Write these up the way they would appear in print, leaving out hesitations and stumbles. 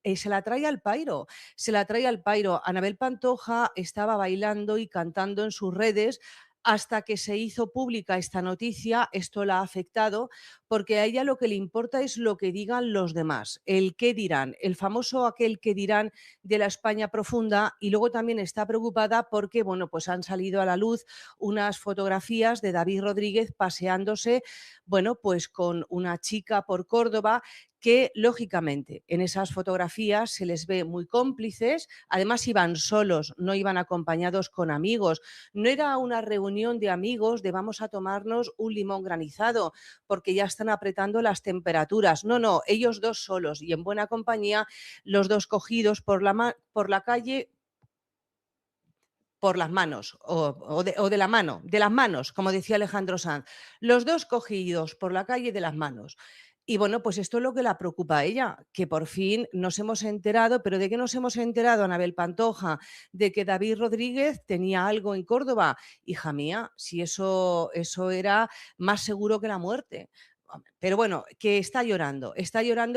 se la trae al pairo, se la trae al pairo. Anabel Pantoja estaba bailando y cantando en sus redes hasta que se hizo pública esta noticia. Esto la ha afectado porque a ella lo que le importa es lo que digan los demás, el qué dirán, el famoso aquel que dirán de la España profunda. Y luego también está preocupada porque, bueno, pues han salido a la luz unas fotografías de David Rodríguez paseándose, bueno, pues con una chica por Córdoba, que lógicamente en esas fotografías se les ve muy cómplices. Además iban solos, no iban acompañados con amigos, no era una reunión de amigos de vamos a tomarnos un limón granizado porque ya están apretando las temperaturas. No, no, ellos dos solos y en buena compañía, los dos cogidos por la calle, por las manos, o de la mano, de las manos, como decía Alejandro Sanz, los dos cogidos por la calle de las manos. Y bueno, pues esto es lo que la preocupa a ella, que por fin nos hemos enterado. ¿Pero de qué nos hemos enterado, Anabel Pantoja? De que David Rodríguez tenía algo en Córdoba. Hija mía, si eso era más seguro que la muerte. Pero bueno, que está llorando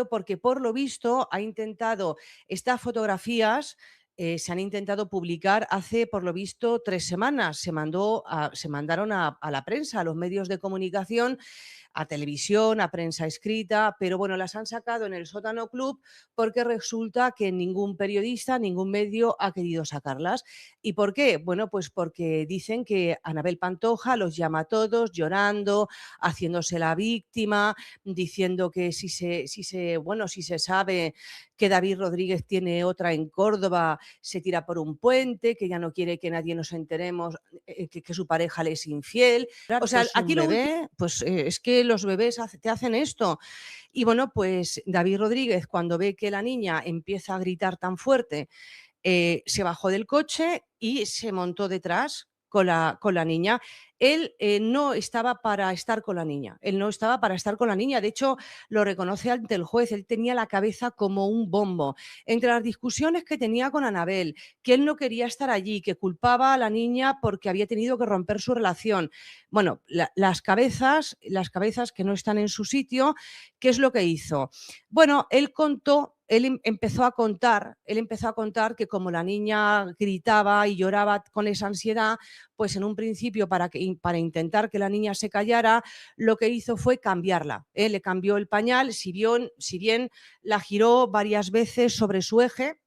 porque por lo visto ha intentado estas fotografías, se han intentado publicar hace, por lo visto, 3 semanas. Se mandaron a la prensa, a los medios de comunicación, a televisión, a prensa escrita, pero bueno, las han sacado en el Sótano Club porque resulta que ningún periodista, ningún medio ha querido sacarlas. ¿Y por qué? Bueno, pues porque dicen que Anabel Pantoja los llama a todos llorando, haciéndose la víctima, diciendo que si se sabe que David Rodríguez tiene otra en Córdoba, se tira por un puente, que ya no quiere que nadie nos enteremos, que su pareja le es infiel. O sea, Pues un aquí lo último, bebé. pues es que los bebés te hacen esto. Y bueno, pues David Rodríguez, cuando ve que la niña empieza a gritar tan fuerte, se bajó del coche y se montó detrás con la niña. Él no estaba para estar con la niña, él no estaba para estar con la niña. De hecho, lo reconoce ante el juez, él tenía la cabeza como un bombo. Entre las discusiones que tenía con Anabel, que él no quería estar allí, que culpaba a la niña porque había tenido que romper su relación. Bueno, las cabezas que no están en su sitio. ¿Qué es lo que hizo? Bueno, él empezó a contar que como la niña gritaba y lloraba con esa ansiedad, pues en un principio para intentar que la niña se callara, lo que hizo fue cambiarla. Le cambió el pañal, si bien la giró varias veces sobre su eje,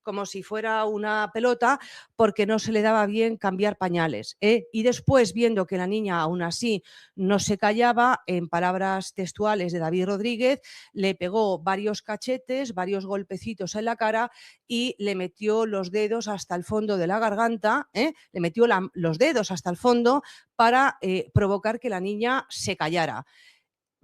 como si fuera una pelota, porque no se le daba bien cambiar pañales. Y después, viendo que la niña aún así no se callaba, en palabras textuales de David Rodríguez, le pegó varios cachetes, varios golpecitos en la cara y le metió los dedos hasta el fondo de la garganta, le metió los dedos hasta el fondo para provocar que la niña se callara.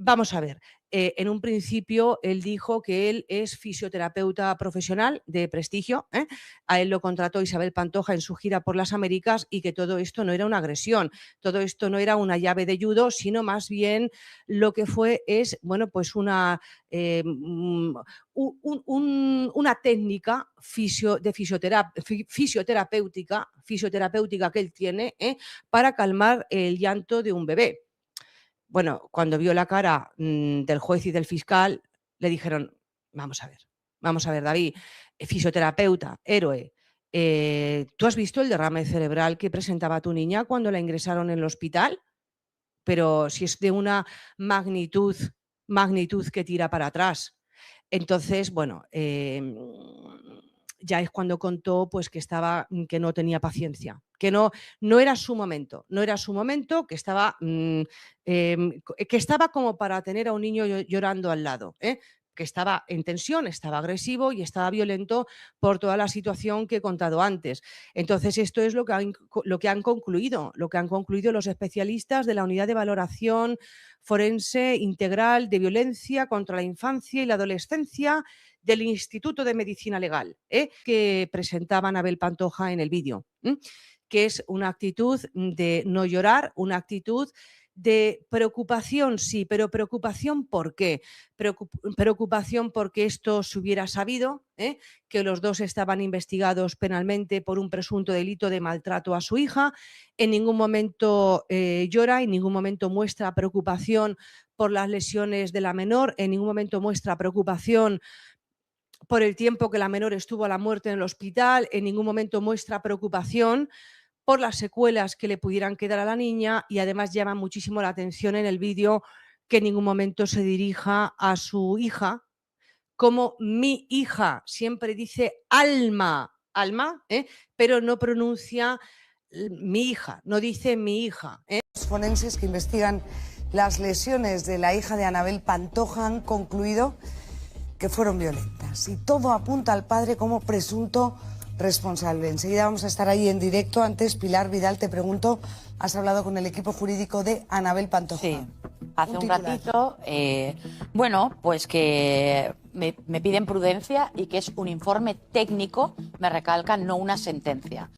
Vamos a ver, en un principio él dijo que él es fisioterapeuta profesional de prestigio, ¿eh? A él lo contrató Isabel Pantoja en su gira por las Américas y que todo esto no era una agresión, todo esto no era una llave de judo, sino más bien lo que fue es, bueno, pues una técnica fisioterapéutica que él tiene, para calmar el llanto de un bebé. Bueno, cuando vio la cara del juez y del fiscal, le dijeron, vamos a ver, David, fisioterapeuta, héroe, ¿tú has visto el derrame cerebral que presentaba tu niña cuando la ingresaron en el hospital? Pero si es de una magnitud que tira para atrás. Entonces, bueno, ya es cuando contó pues que no tenía paciencia, que no era su momento, no era su momento, que estaba como para tener a un niño llorando al lado, que estaba en tensión, estaba agresivo y estaba violento por toda la situación que he contado antes. Entonces, esto es lo que han concluido los especialistas de la Unidad de Valoración Forense Integral de Violencia contra la Infancia y la Adolescencia del Instituto de Medicina Legal, que presentaba Anabel Pantoja en el vídeo, que es una actitud de no llorar, una actitud de preocupación, sí, pero preocupación ¿por qué? Preocupación porque esto se hubiera sabido, que los dos estaban investigados penalmente por un presunto delito de maltrato a su hija. En ningún momento llora, en ningún momento muestra preocupación por las lesiones de la menor, en ningún momento muestra preocupación por el tiempo que la menor estuvo a la muerte en el hospital, en ningún momento muestra preocupación por las secuelas que le pudieran quedar a la niña, y además llama muchísimo la atención en el vídeo que en ningún momento se dirija a su hija como mi hija. Siempre dice Alma, pero no pronuncia mi hija, no dice mi hija. Los forenses que investigan las lesiones de la hija de Anabel Pantoja han concluido que fueron violentas y todo apunta al padre como presunto responsable. Enseguida vamos a estar ahí en directo. Antes, Pilar Vidal, te pregunto, ¿has hablado con el equipo jurídico de Anabel Pantoja? Sí, hace un ratito. Bueno, pues que me piden prudencia y que es un informe técnico, me recalcan, no una sentencia.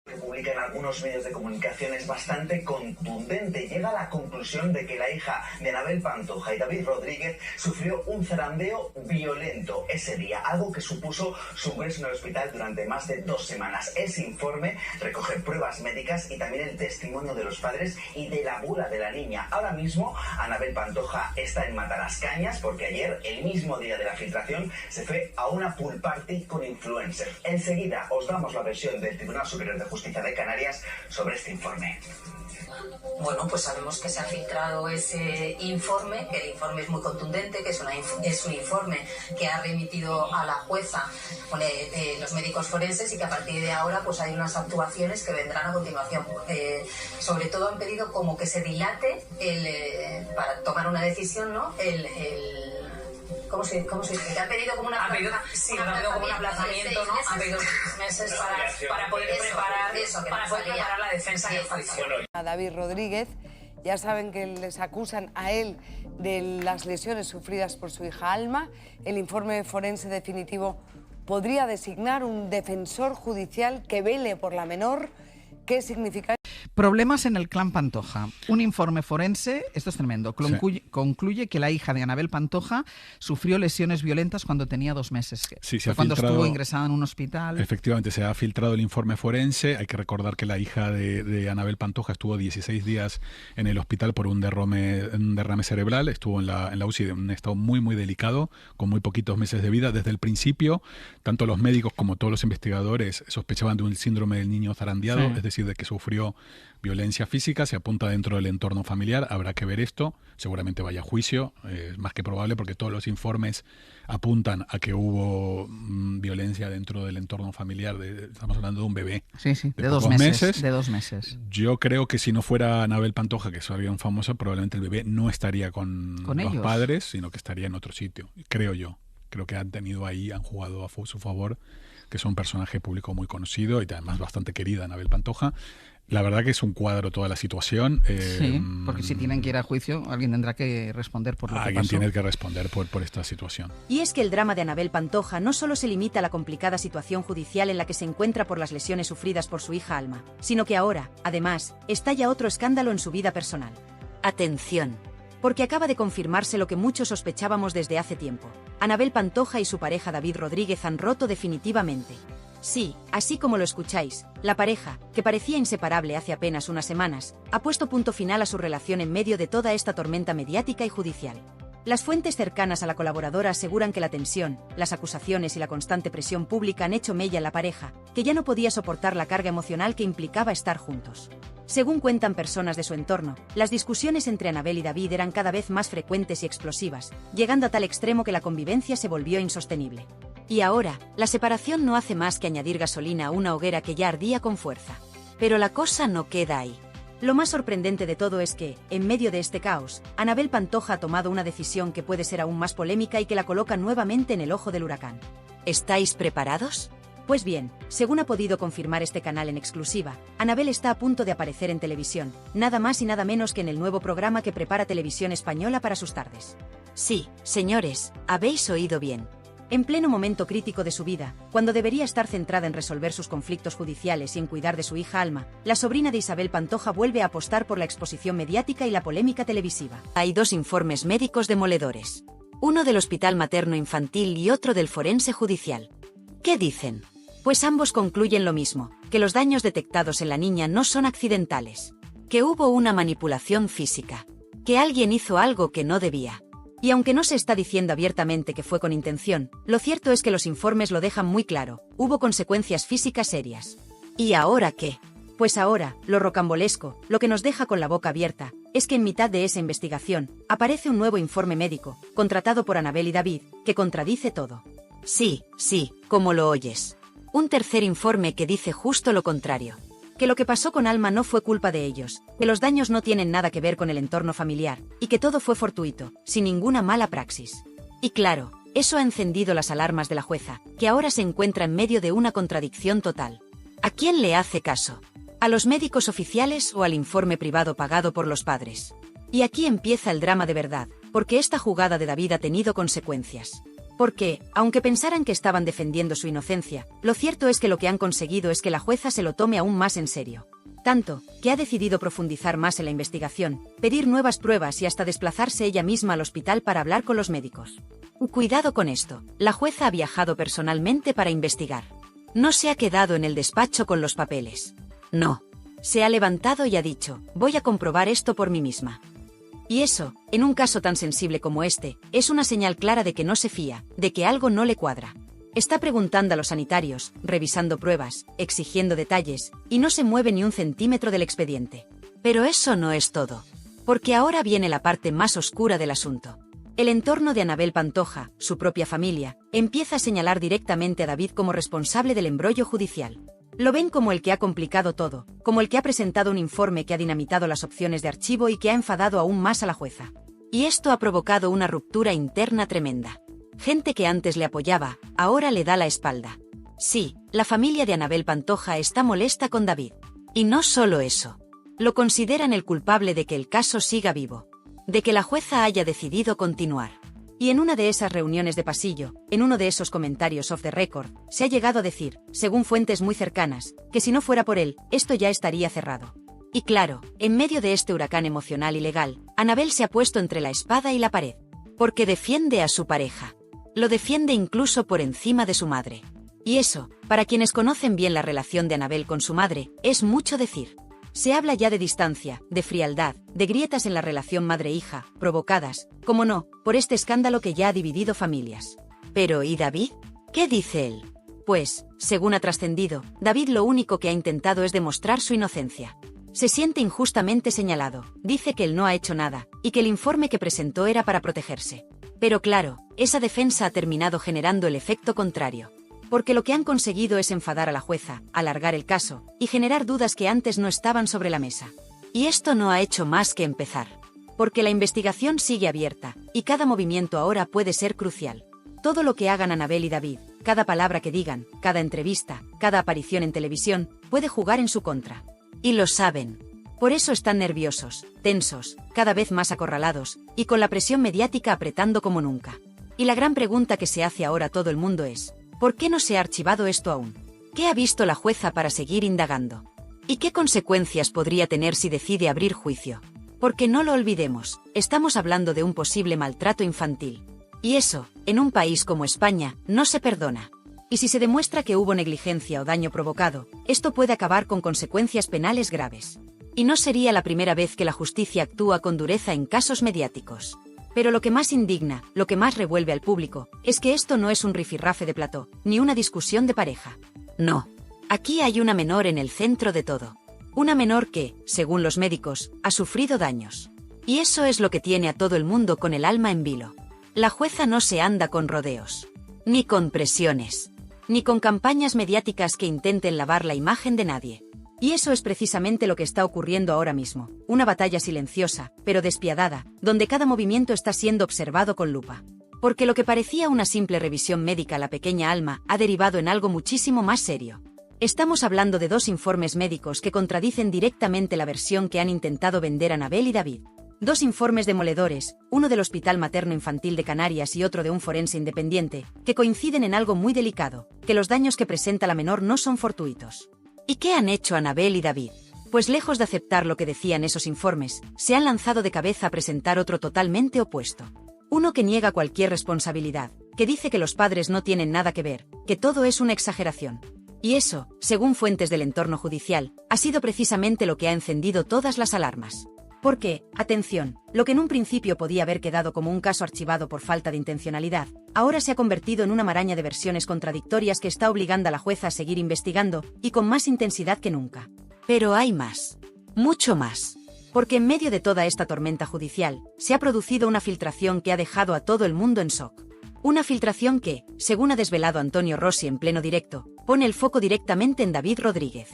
Que publica en algunos medios de comunicación es bastante contundente. Llega a la conclusión de que la hija de Anabel Pantoja y David Rodríguez sufrió un zarandeo violento ese día, algo que supuso su ingreso en el hospital durante más de 2 semanas. Ese informe recoge pruebas médicas y también el testimonio de los padres y de la abuela de la niña. Ahora mismo Anabel Pantoja está en Matalascañas porque ayer, el mismo día de la filtración, se fue a una pool party con influencers. Enseguida os damos la versión del Tribunal Superior de Justicia de Canarias sobre este informe. Bueno, pues sabemos que se ha filtrado ese informe, que el informe es muy contundente, que es un informe que ha remitido a la jueza los médicos forenses y que a partir de ahora pues hay unas actuaciones que vendrán a continuación. Sobre todo han pedido como que se dilate para tomar una decisión, ¿no? ¿Cómo se dice? Que ha pedido como un aplazamiento, ¿no? Ha pedido 6 meses para poder preparar la defensa del juicio. A David Rodríguez, ya saben que les acusan a él de las lesiones sufridas por su hija Alma. El informe forense definitivo podría designar un defensor judicial que vele por la menor. ¿Qué significa? Problemas en el clan Pantoja. Un informe forense, esto es tremendo, concluye que la hija de Anabel Pantoja sufrió lesiones violentas cuando tenía 2 meses. Sí, se ha cuando filtrado, estuvo ingresada en un hospital. Efectivamente, se ha filtrado el informe forense. Hay que recordar que la hija de Anabel Pantoja estuvo 16 días en el hospital por un derrame cerebral. Estuvo en la UCI en un estado muy, muy delicado, con muy poquitos meses de vida. Desde el principio, tanto los médicos como todos los investigadores sospechaban de un síndrome del niño zarandeado, es decir, de que sufrió violencia física. Se apunta dentro del entorno familiar. Habrá que ver esto. Seguramente vaya a juicio. Es más que probable porque todos los informes apuntan a que hubo violencia dentro del entorno familiar. Estamos hablando de un bebé. Sí, de 2 meses. De 2 meses. Yo creo que si no fuera Anabel Pantoja, que es alguien famosa, probablemente el bebé no estaría con los ellos, padres, sino que estaría en otro sitio. Creo yo. Creo que han jugado a su favor, que es un personaje público muy conocido y además bastante querida, Anabel Pantoja. La verdad que es un cuadro toda la situación. Sí, porque si tienen que ir a juicio, alguien tendrá que responder por lo que pasó. Alguien tiene que responder por esta situación. Y es que el drama de Anabel Pantoja no solo se limita a la complicada situación judicial en la que se encuentra por las lesiones sufridas por su hija Alma, sino que ahora, además, estalla otro escándalo en su vida personal. Atención, porque acaba de confirmarse lo que muchos sospechábamos desde hace tiempo. Anabel Pantoja y su pareja David Rodríguez han roto definitivamente. Sí, así como lo escucháis, la pareja, que parecía inseparable hace apenas unas semanas, ha puesto punto final a su relación en medio de toda esta tormenta mediática y judicial. Las fuentes cercanas a la colaboradora aseguran que la tensión, las acusaciones y la constante presión pública han hecho mella en la pareja, que ya no podía soportar la carga emocional que implicaba estar juntos. Según cuentan personas de su entorno, las discusiones entre Anabel y David eran cada vez más frecuentes y explosivas, llegando a tal extremo que la convivencia se volvió insostenible. Y ahora, la separación no hace más que añadir gasolina a una hoguera que ya ardía con fuerza. Pero la cosa no queda ahí. Lo más sorprendente de todo es que, en medio de este caos, Anabel Pantoja ha tomado una decisión que puede ser aún más polémica y que la coloca nuevamente en el ojo del huracán. ¿Estáis preparados? Pues bien, según ha podido confirmar este canal en exclusiva, Anabel está a punto de aparecer en televisión, nada más y nada menos que en el nuevo programa que prepara Televisión Española para sus tardes. Sí, señores, habéis oído bien. En pleno momento crítico de su vida, cuando debería estar centrada en resolver sus conflictos judiciales y en cuidar de su hija Alma, la sobrina de Isabel Pantoja vuelve a apostar por la exposición mediática y la polémica televisiva. Hay 2 informes médicos demoledores. Uno del Hospital Materno Infantil y otro del Forense Judicial. ¿Qué dicen? Pues ambos concluyen lo mismo, que los daños detectados en la niña no son accidentales, que hubo una manipulación física, que alguien hizo algo que no debía. Y aunque no se está diciendo abiertamente que fue con intención, lo cierto es que los informes lo dejan muy claro, hubo consecuencias físicas serias. ¿Y ahora qué? Pues ahora, lo rocambolesco, lo que nos deja con la boca abierta, es que en mitad de esa investigación, aparece un nuevo informe médico, contratado por Annabel y David, que contradice todo. Sí, como lo oyes. Un tercer informe que dice justo lo contrario. Que lo que pasó con Alma no fue culpa de ellos, que los daños no tienen nada que ver con el entorno familiar, y que todo fue fortuito, sin ninguna mala praxis. Y claro, eso ha encendido las alarmas de la jueza, que ahora se encuentra en medio de una contradicción total. ¿A quién le hace caso? ¿A los médicos oficiales o al informe privado pagado por los padres? Y aquí empieza el drama de verdad, porque esta jugada de David ha tenido consecuencias. Porque, aunque pensaran que estaban defendiendo su inocencia, lo cierto es que lo que han conseguido es que la jueza se lo tome aún más en serio. Tanto, que ha decidido profundizar más en la investigación, pedir nuevas pruebas y hasta desplazarse ella misma al hospital para hablar con los médicos. Cuidado con esto, la jueza ha viajado personalmente para investigar. No se ha quedado en el despacho con los papeles. No. Se ha levantado y ha dicho, voy a comprobar esto por mí misma. Y eso, en un caso tan sensible como este, es una señal clara de que no se fía, de que algo no le cuadra. Está preguntando a los sanitarios, revisando pruebas, exigiendo detalles, y no se mueve ni un centímetro del expediente. Pero eso no es todo. Porque ahora viene la parte más oscura del asunto. El entorno de Annabel Pantoja, su propia familia, empieza a señalar directamente a David como responsable del embrollo judicial. Lo ven como el que ha complicado todo, como el que ha presentado un informe que ha dinamitado las opciones de archivo y que ha enfadado aún más a la jueza. Y esto ha provocado una ruptura interna tremenda. Gente que antes le apoyaba, ahora le da la espalda. Sí, la familia de Annabel Pantoja está molesta con David. Y no solo eso. Lo consideran el culpable de que el caso siga vivo. De que la jueza haya decidido continuar. Y en una de esas reuniones de pasillo, en uno de esos comentarios off the record, se ha llegado a decir, según fuentes muy cercanas, que si no fuera por él, esto ya estaría cerrado. Y claro, en medio de este huracán emocional y legal, Annabel se ha puesto entre la espada y la pared. Porque defiende a su pareja. Lo defiende incluso por encima de su madre. Y eso, para quienes conocen bien la relación de Annabel con su madre, es mucho decir. Se habla ya de distancia, de frialdad, de grietas en la relación madre-hija, provocadas, como no, por este escándalo que ya ha dividido familias. Pero ¿y David? ¿Qué dice él? Pues, según ha trascendido, David lo único que ha intentado es demostrar su inocencia. Se siente injustamente señalado, dice que él no ha hecho nada, y que el informe que presentó era para protegerse. Pero claro, esa defensa ha terminado generando el efecto contrario. Porque lo que han conseguido es enfadar a la jueza, alargar el caso, y generar dudas que antes no estaban sobre la mesa. Y esto no ha hecho más que empezar. Porque la investigación sigue abierta, y cada movimiento ahora puede ser crucial. Todo lo que hagan Annabel y David, cada palabra que digan, cada entrevista, cada aparición en televisión, puede jugar en su contra. Y lo saben. Por eso están nerviosos, tensos, cada vez más acorralados, y con la presión mediática apretando como nunca. Y la gran pregunta que se hace ahora todo el mundo es, ¿por qué no se ha archivado esto aún? ¿Qué ha visto la jueza para seguir indagando? ¿Y qué consecuencias podría tener si decide abrir juicio? Porque no lo olvidemos, estamos hablando de un posible maltrato infantil. Y eso, en un país como España, no se perdona. Y si se demuestra que hubo negligencia o daño provocado, esto puede acabar con consecuencias penales graves. Y no sería la primera vez que la justicia actúa con dureza en casos mediáticos. Pero lo que más indigna, lo que más revuelve al público, es que esto no es un rifirrafe de plató, ni una discusión de pareja. No. Aquí hay una menor en el centro de todo. Una menor que, según los médicos, ha sufrido daños. Y eso es lo que tiene a todo el mundo con el alma en vilo. La jueza no se anda con rodeos. Ni con presiones. Ni con campañas mediáticas que intenten lavar la imagen de nadie. Y eso es precisamente lo que está ocurriendo ahora mismo, una batalla silenciosa, pero despiadada, donde cada movimiento está siendo observado con lupa. Porque lo que parecía una simple revisión médica a la pequeña Alma ha derivado en algo muchísimo más serio. Estamos hablando de 2 informes médicos que contradicen directamente la versión que han intentado vender Annabel y David. 2 informes demoledores, uno del Hospital Materno Infantil de Canarias y otro de un forense independiente, que coinciden en algo muy delicado, que los daños que presenta la menor no son fortuitos. ¿Y qué han hecho Annabel y David? Pues lejos de aceptar lo que decían esos informes, se han lanzado de cabeza a presentar otro totalmente opuesto. Uno que niega cualquier responsabilidad, que dice que los padres no tienen nada que ver, que todo es una exageración. Y eso, según fuentes del entorno judicial, ha sido precisamente lo que ha encendido todas las alarmas. Porque, atención, lo que en un principio podía haber quedado como un caso archivado por falta de intencionalidad, ahora se ha convertido en una maraña de versiones contradictorias que está obligando a la jueza a seguir investigando, y con más intensidad que nunca. Pero hay más. Mucho más. Porque en medio de toda esta tormenta judicial, se ha producido una filtración que ha dejado a todo el mundo en shock. Una filtración que, según ha desvelado Antonio Rossi en pleno directo, pone el foco directamente en David Rodríguez.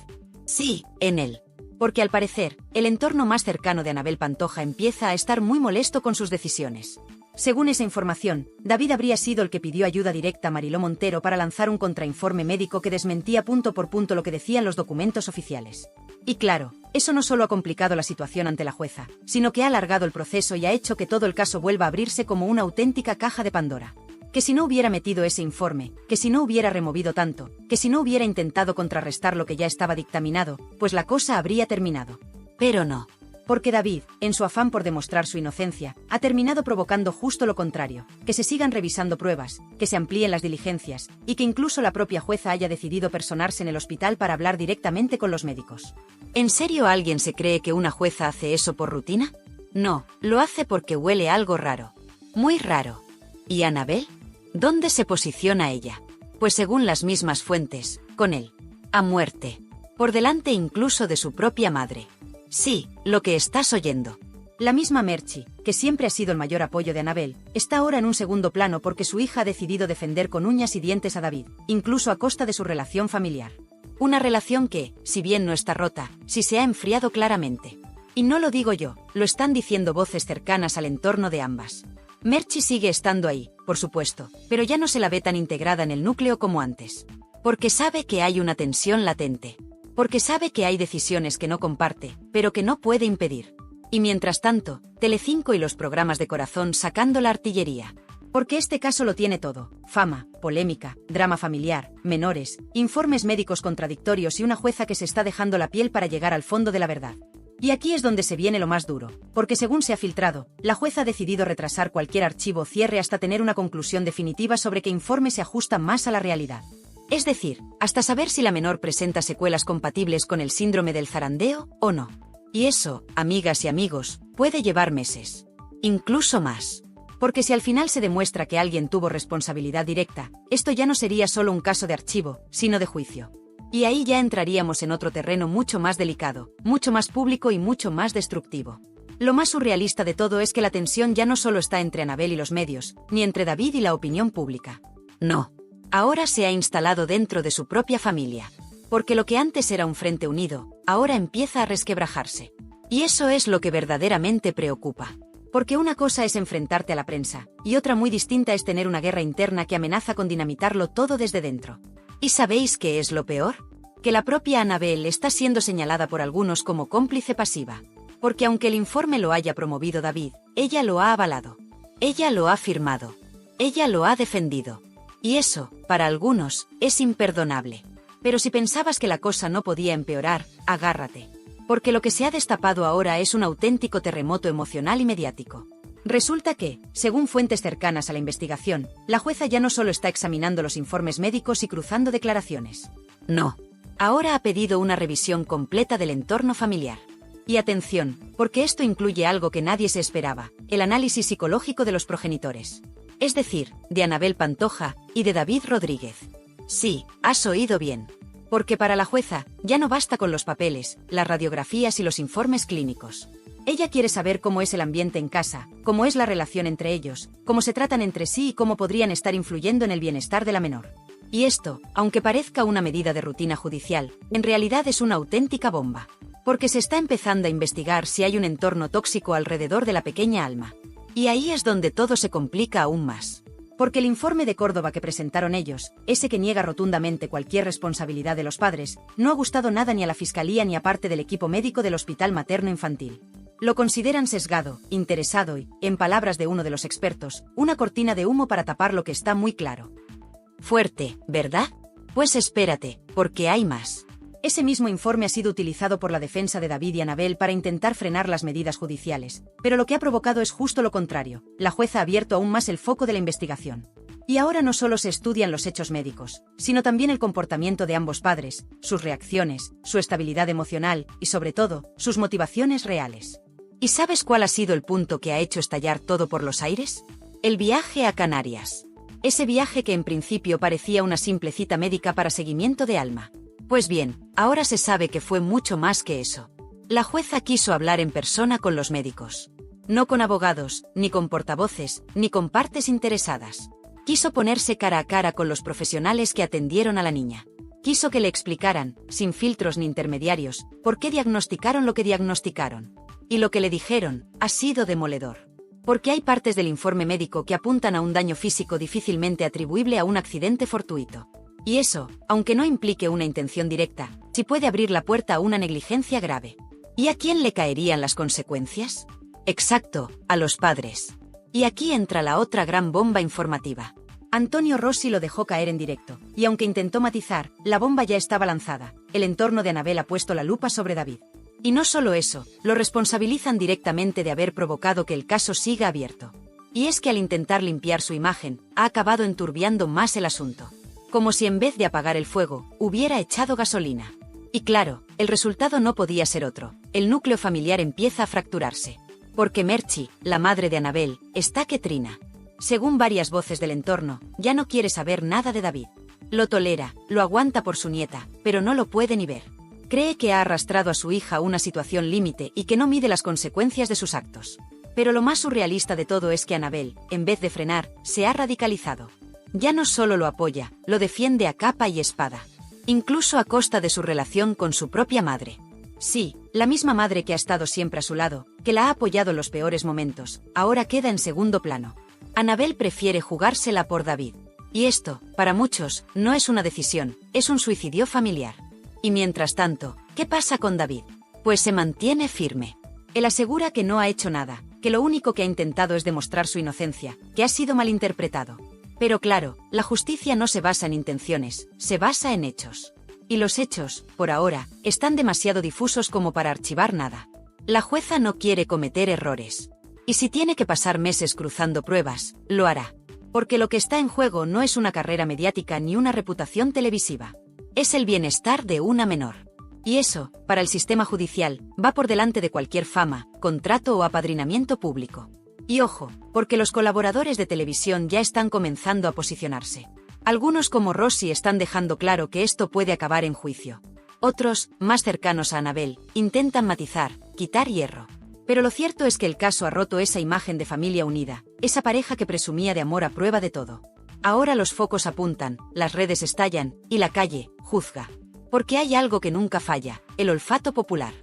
Sí, en él. Porque al parecer, el entorno más cercano de Anabel Pantoja empieza a estar muy molesto con sus decisiones. Según esa información, David habría sido el que pidió ayuda directa a Mariló Montero para lanzar un contrainforme médico que desmentía punto por punto lo que decían los documentos oficiales. Y claro, eso no solo ha complicado la situación ante la jueza, sino que ha alargado el proceso y ha hecho que todo el caso vuelva a abrirse como una auténtica caja de Pandora. Que si no hubiera metido ese informe, que si no hubiera removido tanto, que si no hubiera intentado contrarrestar lo que ya estaba dictaminado, pues la cosa habría terminado. Pero no. Porque David, en su afán por demostrar su inocencia, ha terminado provocando justo lo contrario, que se sigan revisando pruebas, que se amplíen las diligencias, y que incluso la propia jueza haya decidido personarse en el hospital para hablar directamente con los médicos. ¿En serio alguien se cree que una jueza hace eso por rutina? No, lo hace porque huele algo raro. Muy raro. ¿Y Anabel? ¿Dónde se posiciona ella? Pues según las mismas fuentes, con él. A muerte. Por delante incluso de su propia madre. Sí, lo que estás oyendo. La misma Merchi, que siempre ha sido el mayor apoyo de Anabel, está ahora en un segundo plano porque su hija ha decidido defender con uñas y dientes a David, incluso a costa de su relación familiar. Una relación que, si bien no está rota, sí se ha enfriado claramente. Y no lo digo yo, lo están diciendo voces cercanas al entorno de ambas. Merchi sigue estando ahí, por supuesto, pero ya no se la ve tan integrada en el núcleo como antes. Porque sabe que hay una tensión latente. Porque sabe que hay decisiones que no comparte, pero que no puede impedir. Y mientras tanto, Telecinco y los programas de corazón sacando la artillería. Porque este caso lo tiene todo: fama, polémica, drama familiar, menores, informes médicos contradictorios y una jueza que se está dejando la piel para llegar al fondo de la verdad. Y aquí es donde se viene lo más duro, porque según se ha filtrado, la jueza ha decidido retrasar cualquier archivo o cierre hasta tener una conclusión definitiva sobre qué informe se ajusta más a la realidad. Es decir, hasta saber si la menor presenta secuelas compatibles con el síndrome del zarandeo o no. Y eso, amigas y amigos, puede llevar meses. Incluso más. Porque si al final se demuestra que alguien tuvo responsabilidad directa, esto ya no sería solo un caso de archivo, sino de juicio. Y ahí ya entraríamos en otro terreno mucho más delicado, mucho más público y mucho más destructivo. Lo más surrealista de todo es que la tensión ya no solo está entre Anabel y los medios, ni entre David y la opinión pública. No. Ahora se ha instalado dentro de su propia familia. Porque lo que antes era un frente unido, ahora empieza a resquebrajarse. Y eso es lo que verdaderamente preocupa. Porque una cosa es enfrentarte a la prensa, y otra muy distinta es tener una guerra interna que amenaza con dinamitarlo todo desde dentro. ¿Y sabéis qué es lo peor? Que la propia Anabel está siendo señalada por algunos como cómplice pasiva. Porque aunque el informe lo haya promovido David, ella lo ha avalado. Ella lo ha firmado. Ella lo ha defendido. Y eso, para algunos, es imperdonable. Pero si pensabas que la cosa no podía empeorar, agárrate. Porque lo que se ha destapado ahora es un auténtico terremoto emocional y mediático. Resulta que, según fuentes cercanas a la investigación, la jueza ya no solo está examinando los informes médicos y cruzando declaraciones. No. Ahora ha pedido una revisión completa del entorno familiar. Y atención, porque esto incluye algo que nadie se esperaba: el análisis psicológico de los progenitores. Es decir, de Anabel Pantoja y de David Rodríguez. Sí, has oído bien. Porque para la jueza, ya no basta con los papeles, las radiografías y los informes clínicos. Ella quiere saber cómo es el ambiente en casa, cómo es la relación entre ellos, cómo se tratan entre sí y cómo podrían estar influyendo en el bienestar de la menor. Y esto, aunque parezca una medida de rutina judicial, en realidad es una auténtica bomba. Porque se está empezando a investigar si hay un entorno tóxico alrededor de la pequeña Alma. Y ahí es donde todo se complica aún más. Porque el informe de Córdoba que presentaron ellos, ese que niega rotundamente cualquier responsabilidad de los padres, no ha gustado nada ni a la Fiscalía ni a parte del equipo médico del Hospital Materno-Infantil. Lo consideran sesgado, interesado y, en palabras de uno de los expertos, una cortina de humo para tapar lo que está muy claro. Fuerte, ¿verdad? Pues espérate, porque hay más. Ese mismo informe ha sido utilizado por la defensa de David y Anabel para intentar frenar las medidas judiciales, pero lo que ha provocado es justo lo contrario: la jueza ha abierto aún más el foco de la investigación. Y ahora no solo se estudian los hechos médicos, sino también el comportamiento de ambos padres, sus reacciones, su estabilidad emocional y, sobre todo, sus motivaciones reales. ¿Y sabes cuál ha sido el punto que ha hecho estallar todo por los aires? El viaje a Canarias. Ese viaje que en principio parecía una simple cita médica para seguimiento de Alma. Pues bien, ahora se sabe que fue mucho más que eso. La jueza quiso hablar en persona con los médicos. No con abogados, ni con portavoces, ni con partes interesadas. Quiso ponerse cara a cara con los profesionales que atendieron a la niña. Quiso que le explicaran, sin filtros ni intermediarios, por qué diagnosticaron lo que diagnosticaron. Y lo que le dijeron ha sido demoledor. Porque hay partes del informe médico que apuntan a un daño físico difícilmente atribuible a un accidente fortuito. Y eso, aunque no implique una intención directa, sí puede abrir la puerta a una negligencia grave. ¿Y a quién le caerían las consecuencias? Exacto, a los padres. Y aquí entra la otra gran bomba informativa. Antonio Rossi lo dejó caer en directo, y aunque intentó matizar, la bomba ya estaba lanzada. El entorno de Anabel ha puesto la lupa sobre David. Y no solo eso, lo responsabilizan directamente de haber provocado que el caso siga abierto. Y es que al intentar limpiar su imagen, ha acabado enturbiando más el asunto. Como si en vez de apagar el fuego, hubiera echado gasolina. Y claro, el resultado no podía ser otro. El núcleo familiar empieza a fracturarse. Porque Merchi, la madre de Anabel, está que trina. Según varias voces del entorno, ya no quiere saber nada de David. Lo tolera, lo aguanta por su nieta, pero no lo puede ni ver. Cree que ha arrastrado a su hija a una situación límite y que no mide las consecuencias de sus actos. Pero lo más surrealista de todo es que Anabel, en vez de frenar, se ha radicalizado. Ya no solo lo apoya, lo defiende a capa y espada. Incluso a costa de su relación con su propia madre. Sí, la misma madre que ha estado siempre a su lado, que la ha apoyado en los peores momentos, ahora queda en segundo plano. Anabel prefiere jugársela por David. Y esto, para muchos, no es una decisión, es un suicidio familiar. Y mientras tanto, ¿qué pasa con David? Pues se mantiene firme. Él asegura que no ha hecho nada, que lo único que ha intentado es demostrar su inocencia, que ha sido malinterpretado. Pero claro, la justicia no se basa en intenciones, se basa en hechos. Y los hechos, por ahora, están demasiado difusos como para archivar nada. La jueza no quiere cometer errores. Y si tiene que pasar meses cruzando pruebas, lo hará. Porque lo que está en juego no es una carrera mediática ni una reputación televisiva. Es el bienestar de una menor. Y eso, para el sistema judicial, va por delante de cualquier fama, contrato o apadrinamiento público. Y ojo, porque los colaboradores de televisión ya están comenzando a posicionarse. Algunos como Rossi están dejando claro que esto puede acabar en juicio. Otros, más cercanos a Anabel, intentan matizar, quitar hierro. Pero lo cierto es que el caso ha roto esa imagen de familia unida, esa pareja que presumía de amor a prueba de todo. Ahora los focos apuntan, las redes estallan, y la calle juzga. Porque hay algo que nunca falla, el olfato popular.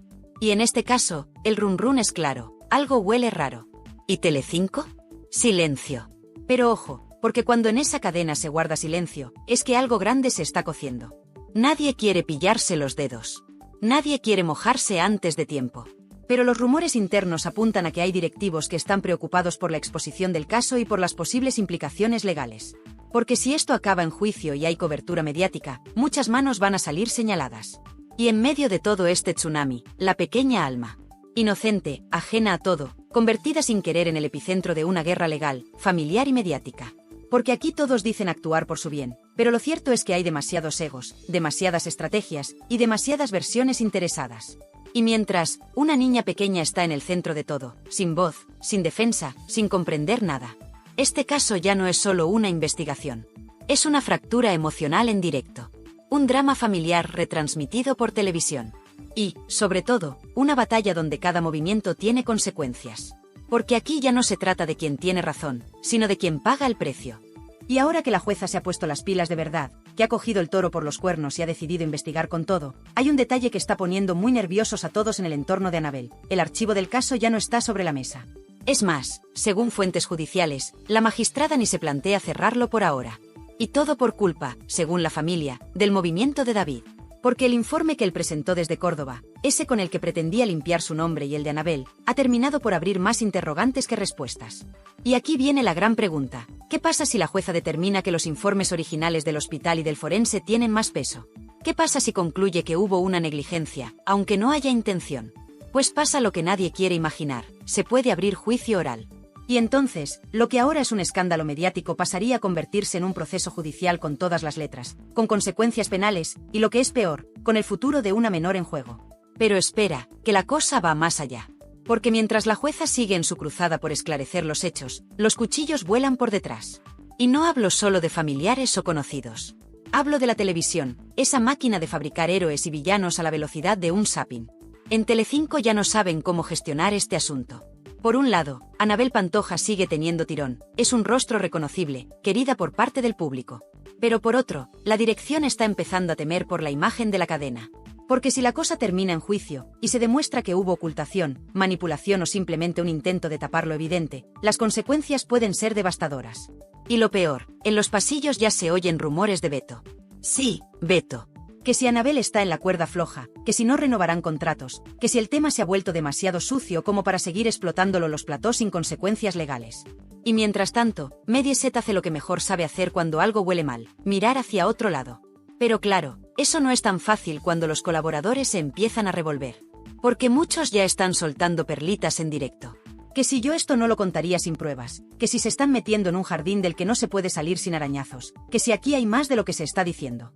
Y en este caso, el run run es claro, algo huele raro. ¿Y Telecinco? Silencio. Pero ojo, porque cuando en esa cadena se guarda silencio, es que algo grande se está cociendo. Nadie quiere pillarse los dedos. Nadie quiere mojarse antes de tiempo. Pero los rumores internos apuntan a que hay directivos que están preocupados por la exposición del caso y por las posibles implicaciones legales. Porque si esto acaba en juicio y hay cobertura mediática, muchas manos van a salir señaladas. Y en medio de todo este tsunami, la pequeña Alma. Inocente, ajena a todo, convertida sin querer en el epicentro de una guerra legal, familiar y mediática. Porque aquí todos dicen actuar por su bien, pero lo cierto es que hay demasiados egos, demasiadas estrategias y demasiadas versiones interesadas. Y mientras, una niña pequeña está en el centro de todo, sin voz, sin defensa, sin comprender nada. Este caso ya no es solo una investigación. Es una fractura emocional en directo. Un drama familiar retransmitido por televisión. Y, sobre todo, una batalla donde cada movimiento tiene consecuencias. Porque aquí ya no se trata de quien tiene razón, sino de quien paga el precio. Y ahora que la jueza se ha puesto las pilas de verdad, que ha cogido el toro por los cuernos y ha decidido investigar con todo, hay un detalle que está poniendo muy nerviosos a todos en el entorno de Anabel. El archivo del caso ya no está sobre la mesa. Es más, según fuentes judiciales, la magistrada ni se plantea cerrarlo por ahora. Y todo por culpa, según la familia, del movimiento de David. Porque el informe que él presentó desde Córdoba, ese con el que pretendía limpiar su nombre y el de Anabel, ha terminado por abrir más interrogantes que respuestas. Y aquí viene la gran pregunta: ¿qué pasa si la jueza determina que los informes originales del hospital y del forense tienen más peso? ¿Qué pasa si concluye que hubo una negligencia, aunque no haya intención? Pues pasa lo que nadie quiere imaginar, se puede abrir juicio oral. Y entonces, lo que ahora es un escándalo mediático pasaría a convertirse en un proceso judicial con todas las letras, con consecuencias penales, y lo que es peor, con el futuro de una menor en juego. Pero espera, que la cosa va más allá. Porque mientras la jueza sigue en su cruzada por esclarecer los hechos, los cuchillos vuelan por detrás. Y no hablo solo de familiares o conocidos. Hablo de la televisión, esa máquina de fabricar héroes y villanos a la velocidad de un zapping. En Telecinco ya no saben cómo gestionar este asunto. Por un lado, Anabel Pantoja sigue teniendo tirón, es un rostro reconocible, querida por parte del público. Pero por otro, la dirección está empezando a temer por la imagen de la cadena. Porque si la cosa termina en juicio, y se demuestra que hubo ocultación, manipulación o simplemente un intento de tapar lo evidente, las consecuencias pueden ser devastadoras. Y lo peor, en los pasillos ya se oyen rumores de veto. Sí, veto. Que si Anabel está en la cuerda floja, que si no renovarán contratos, que si el tema se ha vuelto demasiado sucio como para seguir explotándolo los platós sin consecuencias legales. Y mientras tanto, Mediaset hace lo que mejor sabe hacer cuando algo huele mal, mirar hacia otro lado. Pero claro, eso no es tan fácil cuando los colaboradores se empiezan a revolver. Porque muchos ya están soltando perlitas en directo. Que si yo esto no lo contaría sin pruebas, que si se están metiendo en un jardín del que no se puede salir sin arañazos, que si aquí hay más de lo que se está diciendo.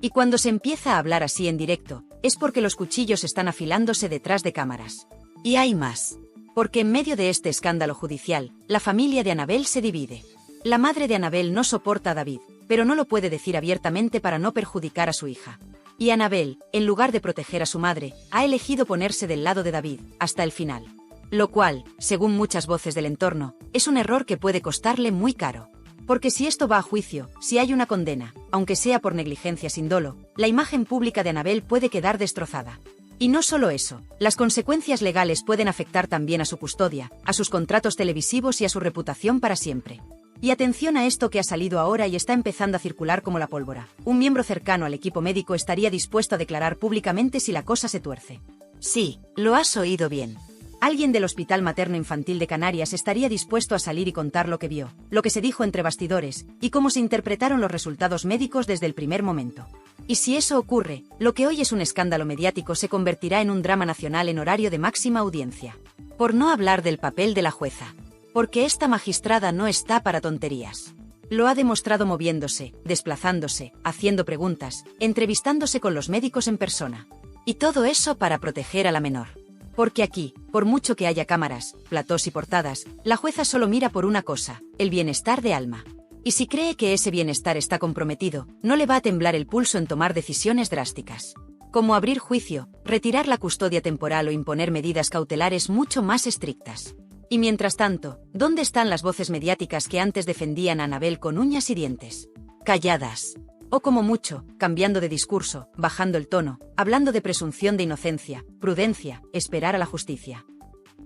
Y cuando se empieza a hablar así en directo, es porque los cuchillos están afilándose detrás de cámaras. Y hay más. Porque en medio de este escándalo judicial, la familia de Anabel se divide. La madre de Anabel no soporta a David, pero no lo puede decir abiertamente para no perjudicar a su hija. Y Anabel, en lugar de proteger a su madre, ha elegido ponerse del lado de David, hasta el final. Lo cual, según muchas voces del entorno, es un error que puede costarle muy caro. Porque si esto va a juicio, si hay una condena, aunque sea por negligencia sin dolo, la imagen pública de Anabel puede quedar destrozada. Y no solo eso, las consecuencias legales pueden afectar también a su custodia, a sus contratos televisivos y a su reputación para siempre. Y atención a esto que ha salido ahora y está empezando a circular como la pólvora. Un miembro cercano al equipo médico estaría dispuesto a declarar públicamente si la cosa se tuerce. Sí, lo has oído bien. Alguien del Hospital Materno Infantil de Canarias estaría dispuesto a salir y contar lo que vio, lo que se dijo entre bastidores, y cómo se interpretaron los resultados médicos desde el primer momento. Y si eso ocurre, lo que hoy es un escándalo mediático se convertirá en un drama nacional en horario de máxima audiencia. Por no hablar del papel de la jueza. Porque esta magistrada no está para tonterías. Lo ha demostrado moviéndose, desplazándose, haciendo preguntas, entrevistándose con los médicos en persona. Y todo eso para proteger a la menor. Porque aquí, por mucho que haya cámaras, platós y portadas, la jueza solo mira por una cosa, el bienestar de Alma. Y si cree que ese bienestar está comprometido, no le va a temblar el pulso en tomar decisiones drásticas. Como abrir juicio, retirar la custodia temporal o imponer medidas cautelares mucho más estrictas. Y mientras tanto, ¿dónde están las voces mediáticas que antes defendían a Anabel con uñas y dientes? Calladas. O como mucho, cambiando de discurso, bajando el tono, hablando de presunción de inocencia, prudencia, esperar a la justicia.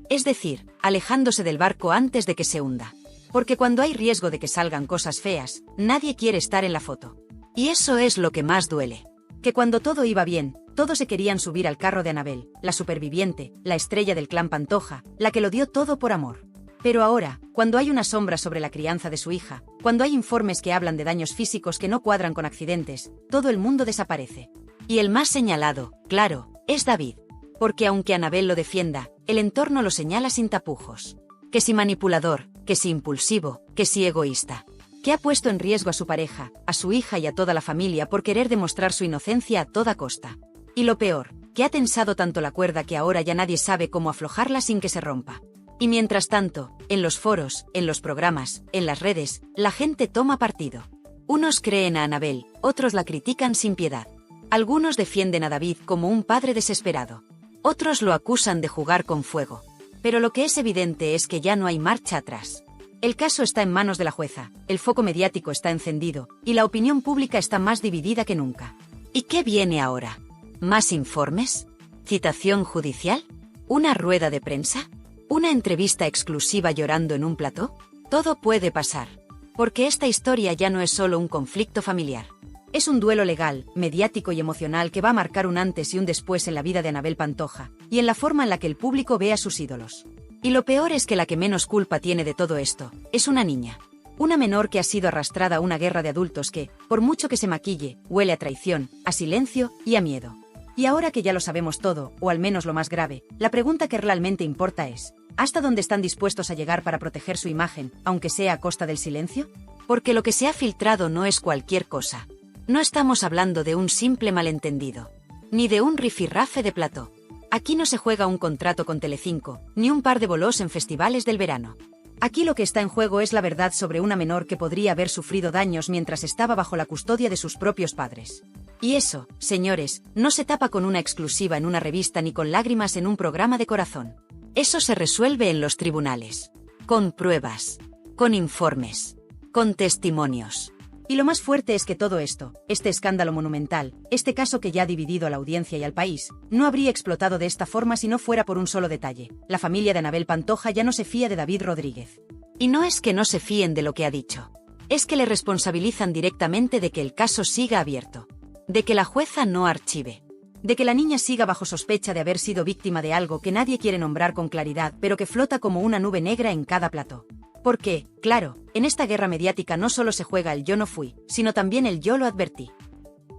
Es decir, alejándose del barco antes de que se hunda. Porque cuando hay riesgo de que salgan cosas feas, nadie quiere estar en la foto. Y eso es lo que más duele. Que cuando todo iba bien, todos se querían subir al carro de Anabel, la superviviente, la estrella del clan Pantoja, la que lo dio todo por amor. Pero ahora, cuando hay una sombra sobre la crianza de su hija, cuando hay informes que hablan de daños físicos que no cuadran con accidentes, todo el mundo desaparece. Y el más señalado, claro, es David. Porque aunque Anabel lo defienda, el entorno lo señala sin tapujos. Que si manipulador, que si impulsivo, que si egoísta. Que ha puesto en riesgo a su pareja, a su hija y a toda la familia por querer demostrar su inocencia a toda costa. Y lo peor, que ha tensado tanto la cuerda que ahora ya nadie sabe cómo aflojarla sin que se rompa. Y mientras tanto, en los foros, en los programas, en las redes, la gente toma partido. Unos creen a Anabel, otros la critican sin piedad. Algunos defienden a David como un padre desesperado. Otros lo acusan de jugar con fuego. Pero lo que es evidente es que ya no hay marcha atrás. El caso está en manos de la jueza, el foco mediático está encendido, y la opinión pública está más dividida que nunca. ¿Y qué viene ahora? ¿Más informes? ¿Citación judicial? ¿Una rueda de prensa? ¿Una entrevista exclusiva llorando en un plató? Todo puede pasar. Porque esta historia ya no es solo un conflicto familiar. Es un duelo legal, mediático y emocional que va a marcar un antes y un después en la vida de Anabel Pantoja, y en la forma en la que el público ve a sus ídolos. Y lo peor es que la que menos culpa tiene de todo esto, es una niña. Una menor que ha sido arrastrada a una guerra de adultos que, por mucho que se maquille, huele a traición, a silencio y a miedo. Y ahora que ya lo sabemos todo, o al menos lo más grave, la pregunta que realmente importa es, ¿hasta dónde están dispuestos a llegar para proteger su imagen, aunque sea a costa del silencio? Porque lo que se ha filtrado no es cualquier cosa. No estamos hablando de un simple malentendido, ni de un rifirrafe de plató. Aquí no se juega un contrato con Telecinco, ni un par de bolos en festivales del verano. Aquí lo que está en juego es la verdad sobre una menor que podría haber sufrido daños mientras estaba bajo la custodia de sus propios padres. Y eso, señores, no se tapa con una exclusiva en una revista ni con lágrimas en un programa de corazón. Eso se resuelve en los tribunales. Con pruebas. Con informes. Con testimonios. Y lo más fuerte es que todo esto, este escándalo monumental, este caso que ya ha dividido a la audiencia y al país, no habría explotado de esta forma si no fuera por un solo detalle. La familia de Anabel Pantoja ya no se fía de David Rodríguez. Y no es que no se fíen de lo que ha dicho. Es que le responsabilizan directamente de que el caso siga abierto. De que la jueza no archive. De que la niña siga bajo sospecha de haber sido víctima de algo que nadie quiere nombrar con claridad, pero que flota como una nube negra en cada plató. Porque, claro, en esta guerra mediática no solo se juega el yo no fui, sino también el yo lo advertí.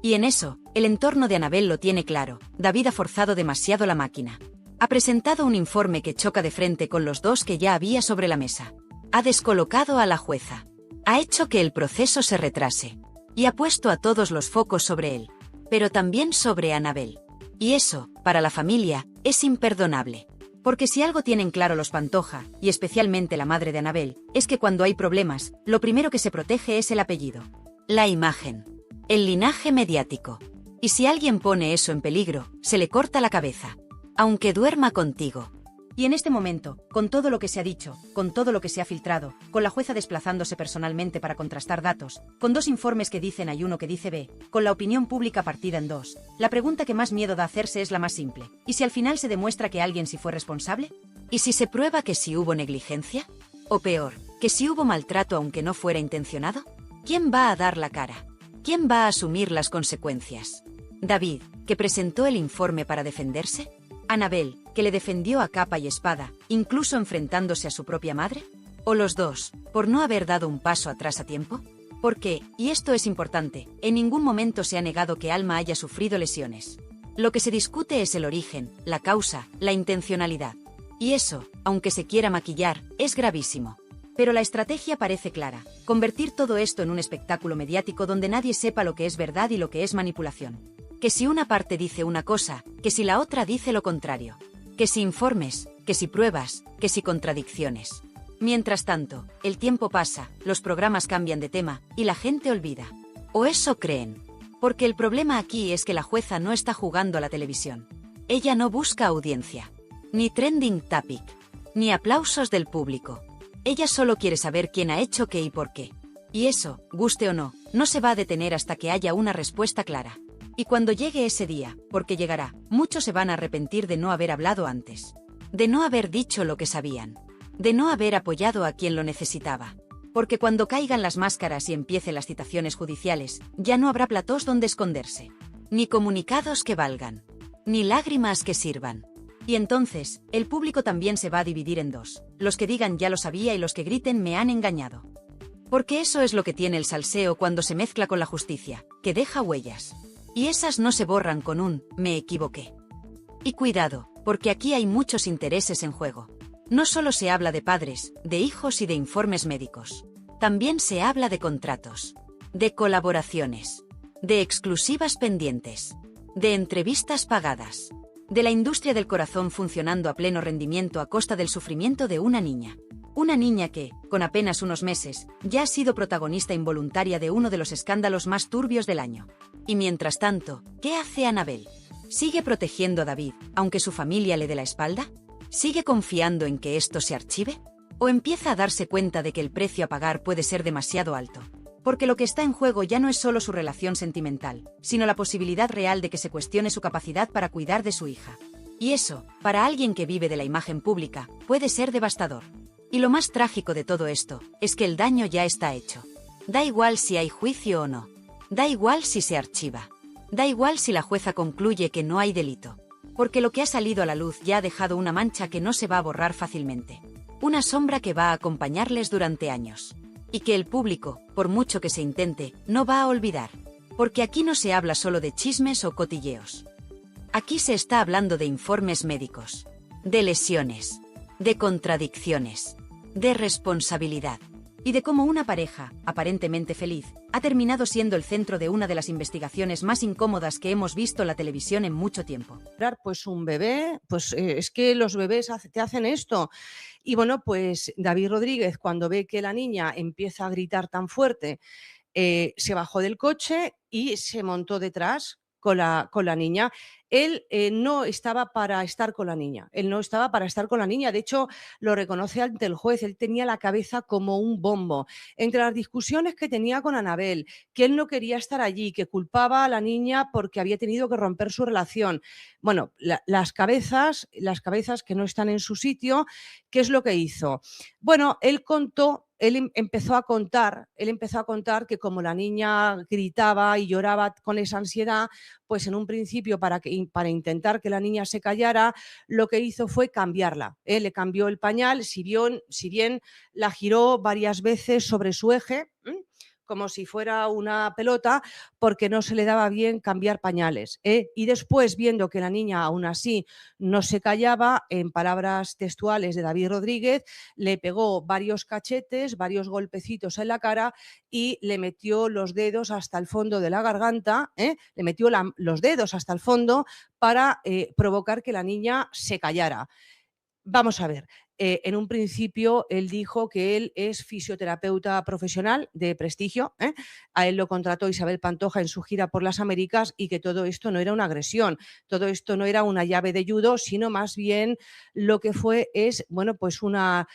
Y en eso, el entorno de Anabel lo tiene claro. David ha forzado demasiado la máquina. Ha presentado un informe que choca de frente con los dos que ya había sobre la mesa. Ha descolocado a la jueza. Ha hecho que el proceso se retrase. Y ha puesto a todos los focos sobre él. Pero también sobre Anabel. Y eso, para la familia, es imperdonable. Porque si algo tienen claro los Pantoja, y especialmente la madre de Anabel, es que cuando hay problemas, lo primero que se protege es el apellido. La imagen. El linaje mediático. Y si alguien pone eso en peligro, se le corta la cabeza. Aunque duerma contigo. Y en este momento, con todo lo que se ha dicho, con todo lo que se ha filtrado, con la jueza desplazándose personalmente para contrastar datos, con dos informes que dicen A y uno que dice B, con la opinión pública partida en dos, la pregunta que más miedo da hacerse es la más simple. ¿Y si al final se demuestra que alguien sí fue responsable? ¿Y si se prueba que sí hubo negligencia? O peor, que sí hubo maltrato aunque no fuera intencionado? ¿Quién va a dar la cara? ¿Quién va a asumir las consecuencias? ¿David, que presentó el informe para defenderse? ¿Anabel, que le defendió a capa y espada, incluso enfrentándose a su propia madre? ¿O los dos, por no haber dado un paso atrás a tiempo? Porque, y esto es importante, en ningún momento se ha negado que Alma haya sufrido lesiones. Lo que se discute es el origen, la causa, la intencionalidad. Y eso, aunque se quiera maquillar, es gravísimo. Pero la estrategia parece clara: convertir todo esto en un espectáculo mediático donde nadie sepa lo que es verdad y lo que es manipulación. Que si una parte dice una cosa, que si la otra dice lo contrario. Que si informes, que si pruebas, que si contradicciones. Mientras tanto, el tiempo pasa, los programas cambian de tema, y la gente olvida. O eso creen. Porque el problema aquí es que la jueza no está jugando a la televisión. Ella no busca audiencia. Ni trending topic. Ni aplausos del público. Ella solo quiere saber quién ha hecho qué y por qué. Y eso, guste o no, no se va a detener hasta que haya una respuesta clara. Y cuando llegue ese día, porque llegará, muchos se van a arrepentir de no haber hablado antes. De no haber dicho lo que sabían. De no haber apoyado a quien lo necesitaba. Porque cuando caigan las máscaras y empiecen las citaciones judiciales, ya no habrá platós donde esconderse. Ni comunicados que valgan. Ni lágrimas que sirvan. Y entonces, el público también se va a dividir en dos. Los que digan ya lo sabía y los que griten me han engañado. Porque eso es lo que tiene el salseo cuando se mezcla con la justicia, que deja huellas. Y esas no se borran con un «me equivoqué». Y cuidado, porque aquí hay muchos intereses en juego. No solo se habla de padres, de hijos y de informes médicos. También se habla de contratos, de colaboraciones, de exclusivas pendientes, de entrevistas pagadas, de la industria del corazón funcionando a pleno rendimiento a costa del sufrimiento de una niña. Una niña que, con apenas unos meses, ya ha sido protagonista involuntaria de uno de los escándalos más turbios del año. Y mientras tanto, ¿qué hace Anabel? ¿Sigue protegiendo a David, aunque su familia le dé la espalda? ¿Sigue confiando en que esto se archive? ¿O empieza a darse cuenta de que el precio a pagar puede ser demasiado alto? Porque lo que está en juego ya no es solo su relación sentimental, sino la posibilidad real de que se cuestione su capacidad para cuidar de su hija. Y eso, para alguien que vive de la imagen pública, puede ser devastador. Y lo más trágico de todo esto, es que el daño ya está hecho. Da igual si hay juicio o no. Da igual si se archiva. Da igual si la jueza concluye que no hay delito. Porque lo que ha salido a la luz ya ha dejado una mancha que no se va a borrar fácilmente. Una sombra que va a acompañarles durante años. Y que el público, por mucho que se intente, no va a olvidar. Porque aquí no se habla solo de chismes o cotilleos. Aquí se está hablando de informes médicos. De lesiones. De contradicciones. De responsabilidad. y de cómo una pareja, aparentemente feliz, ha terminado siendo el centro de una de las investigaciones más incómodas que hemos visto en la televisión en mucho tiempo. Pues un bebé, pues es que los bebés te hacen esto. Y bueno, pues David Rodríguez, cuando ve que la niña empieza a gritar tan fuerte, se bajó del coche y se montó detrás con la niña. Él no estaba para estar con la niña, él no estaba para estar con la niña, de hecho lo reconoce ante el juez, él tenía la cabeza como un bombo. Entre las discusiones que tenía con Anabel, que él no quería estar allí, que culpaba a la niña porque había tenido que romper su relación. Bueno, las cabezas que no están en su sitio, ¿qué es lo que hizo? Bueno, él empezó a contar que como la niña gritaba y lloraba con esa ansiedad, pues en un principio para intentar que la niña se callara, lo que hizo fue cambiarla. Le cambió el pañal, si bien la giró varias veces sobre su eje, como si fuera una pelota, porque no se le daba bien cambiar pañales. Y después, viendo que la niña aún así no se callaba, en palabras textuales de David Rodríguez, le pegó varios cachetes, varios golpecitos en la cara y le metió los dedos hasta el fondo de la garganta, le metió los dedos hasta el fondo para provocar que la niña se callara. Vamos a ver, en un principio él dijo que él es fisioterapeuta profesional de prestigio, a él lo contrató Isabel Pantoja en su gira por las Américas y que todo esto no era una agresión, todo esto no era una llave de judo, sino más bien lo que es pues una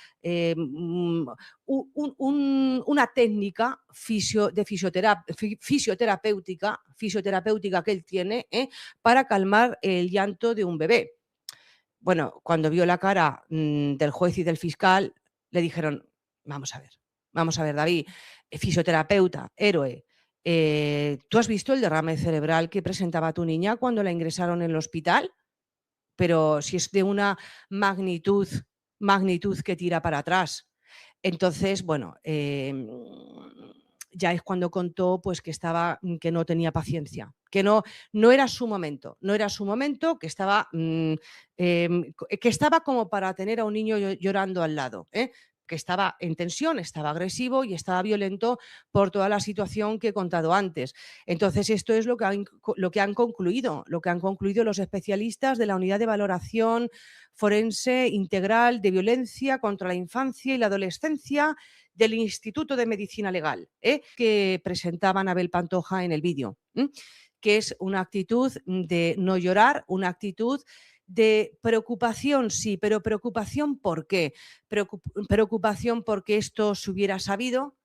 técnica fisioterapéutica que él tiene para calmar el llanto de un bebé. Bueno, cuando vio la cara del juez y del fiscal, le dijeron, vamos a ver, David, fisioterapeuta, héroe, ¿tú has visto el derrame cerebral que presentaba tu niña cuando la ingresaron en el hospital? Pero si es de una magnitud que tira para atrás. Entonces, bueno, ya es cuando contó pues que no tenía paciencia, que no era su momento, que estaba como para tener a un niño llorando al lado, que estaba en tensión, estaba agresivo y estaba violento por toda la situación que he contado antes. Entonces, esto es lo que han concluido los especialistas de la Unidad de Valoración Forense Integral de Violencia contra la Infancia y la Adolescencia del Instituto de Medicina Legal, que presentaba Anabel Pantoja en el vídeo, que es una actitud de no llorar, una actitud de preocupación, sí, pero preocupación ¿por qué? Preocupación porque esto se hubiera sabido,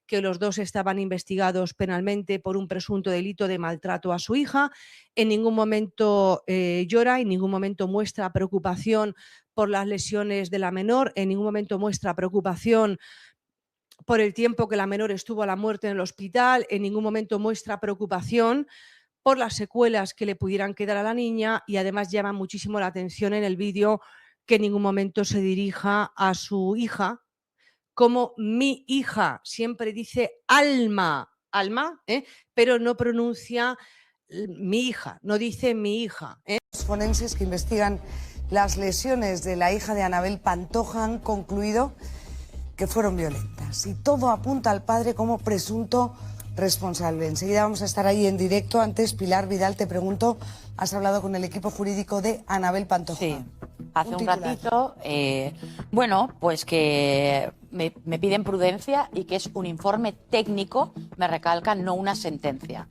que los dos estaban investigados penalmente por un presunto delito de maltrato a su hija. En ningún momento llora, en ningún momento muestra preocupación por las lesiones de la menor, en ningún momento muestra preocupación por el tiempo que la menor estuvo a la muerte en el hospital, en ningún momento muestra preocupación por las secuelas que le pudieran quedar a la niña y además llama muchísimo la atención en el vídeo que en ningún momento se dirija a su hija como mi hija, siempre dice Alma, pero no pronuncia mi hija, no dice mi hija. Los forenses que investigan las lesiones de la hija de Anabel Pantoja han concluido que fueron violentas y todo apunta al padre como presunto responsable. Enseguida vamos a estar ahí en directo. Antes, Pilar Vidal, te pregunto, ¿has hablado con el equipo jurídico de Anabel Pantoja? Sí, hace un ratito. Bueno, pues que me piden prudencia y que es un informe técnico, me recalcan, no una sentencia.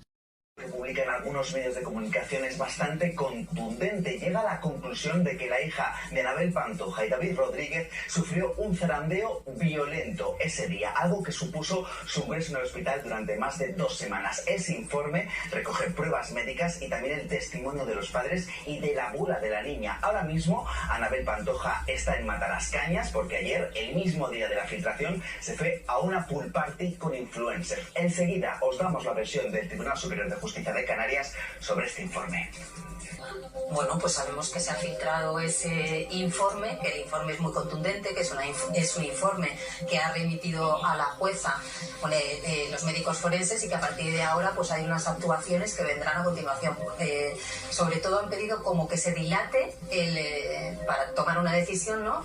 Que publica en algunos medios de comunicación es bastante contundente. Llega a la conclusión de que la hija de Anabel Pantoja y David Rodríguez sufrió un zarandeo violento ese día, algo que supuso su ingreso en el hospital durante más de 2 semanas. Ese informe recoge pruebas médicas y también el testimonio de los padres y de la abuela de la niña. Ahora mismo Anabel Pantoja está en Matalascañas porque ayer, el mismo día de la filtración, se fue a una pool party con influencers. Enseguida os damos la versión del Tribunal Superior de Justicia de Canarias sobre este informe. Bueno, pues sabemos que se ha filtrado ese informe, que el informe es muy contundente, que es un informe que ha remitido a la jueza los médicos forenses y que a partir de ahora pues hay unas actuaciones que vendrán a continuación. Sobre todo han pedido como que se dilate para tomar una decisión, ¿no?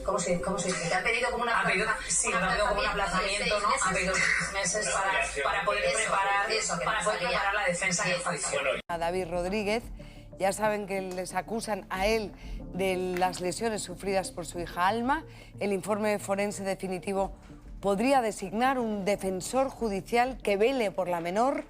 ¿Cómo se dice? Que ha pedido como una... Ha pedido como un aplazamiento, ¿no? Ha pedido 6 meses para poder preparar la defensa del juicio. A David Rodríguez, ya saben que les acusan a él de las lesiones sufridas por su hija Alma. El informe forense definitivo podría designar un defensor judicial que vele por la menor.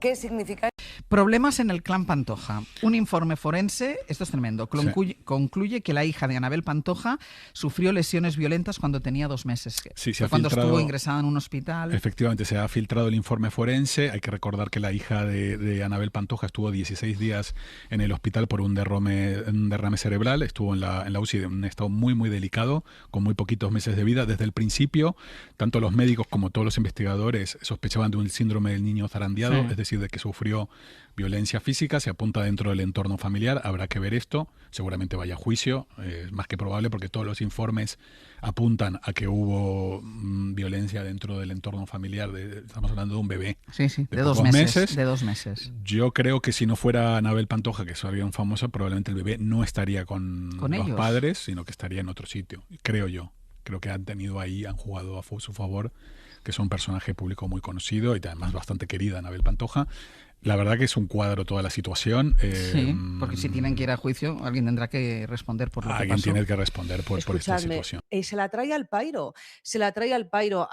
¿Qué significa? Problemas en el clan Pantoja. Un informe forense, esto es tremendo, concluye que la hija de Anabel Pantoja sufrió lesiones violentas cuando tenía 2 meses. Sí, cuando estuvo ingresada en un hospital. Efectivamente, se ha filtrado el informe forense. Hay que recordar que la hija de Anabel Pantoja estuvo 16 días en el hospital por un derrame cerebral. Estuvo en la UCI en un estado muy, muy delicado, con muy poquitos meses de vida. Desde el principio, tanto los médicos como todos los investigadores sospechaban de un síndrome del niño zarandeado, es decir, de que sufrió violencia física. Se apunta dentro del entorno familiar. Habrá que ver esto. Seguramente vaya a juicio. Es más que probable porque todos los informes apuntan a que hubo violencia dentro del entorno familiar. Estamos hablando de un bebé. Sí, de 2 meses. De 2 meses. Yo creo que si no fuera Anabel Pantoja, que es alguien famosa, probablemente el bebé no estaría con los padres, sino que estaría en otro sitio. Creo yo. Creo que han jugado a su favor, que es un personaje público muy conocido y además bastante querida, Anabel Pantoja. La verdad que es un cuadro toda la situación. Sí, porque si tienen que ir a juicio, alguien tendrá que responder por lo que pasó. Alguien tiene que responder por esta situación. Se la trae al pairo,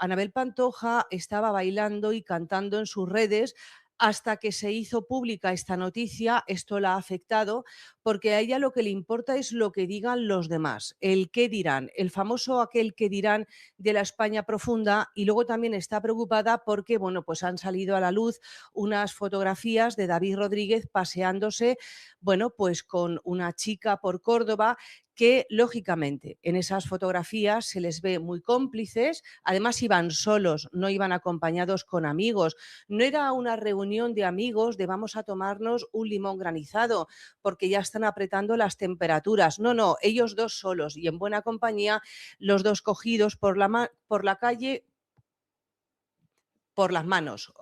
Anabel Pantoja estaba bailando y cantando en sus redes hasta que se hizo pública esta noticia. Esto la ha afectado porque a ella lo que le importa es lo que digan los demás, el qué dirán, el famoso aquel que dirán de la España profunda. Y luego también está preocupada porque, bueno, pues han salido a la luz unas fotografías de David Rodríguez paseándose, bueno, pues con una chica por Córdoba, que lógicamente en esas fotografías se les ve muy cómplices. Además iban solos, no iban acompañados con amigos. No era una reunión de amigos de vamos a tomarnos un limón granizado porque ya están apretando las temperaturas. No, ellos dos solos y en buena compañía, los dos cogidos por la calle, por las manos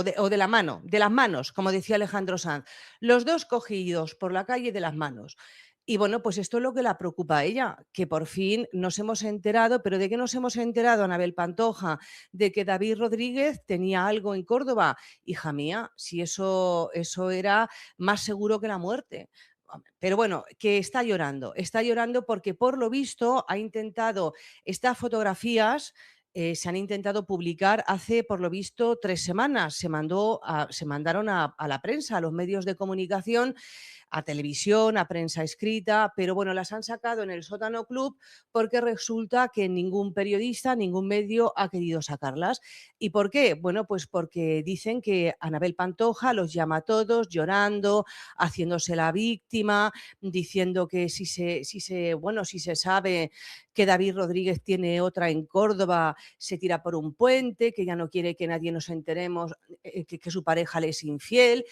de las manos, como decía Alejandro Sanz. Los dos cogidos por la calle de las manos. Y bueno, pues esto es lo que la preocupa a ella, que por fin nos hemos enterado. ¿Pero de qué nos hemos enterado, Anabel Pantoja? De que David Rodríguez tenía algo en Córdoba. Hija mía, si eso era más seguro que la muerte. Pero bueno, que está llorando porque por lo visto ha intentado estas fotografías. Se han intentado publicar hace, por lo visto, 3 semanas. Se mandaron a la prensa, a los medios de comunicación, a televisión, a prensa escrita, pero bueno, las han sacado en el Sótano Club porque resulta que ningún periodista, ningún medio ha querido sacarlas. ¿Y por qué? Bueno, pues porque dicen que Anabel Pantoja los llama a todos llorando, haciéndose la víctima, diciendo que si se sabe que David Rodríguez tiene otra en Córdoba, se tira por un puente, que ya no quiere que nadie nos enteremos que su pareja le es infiel.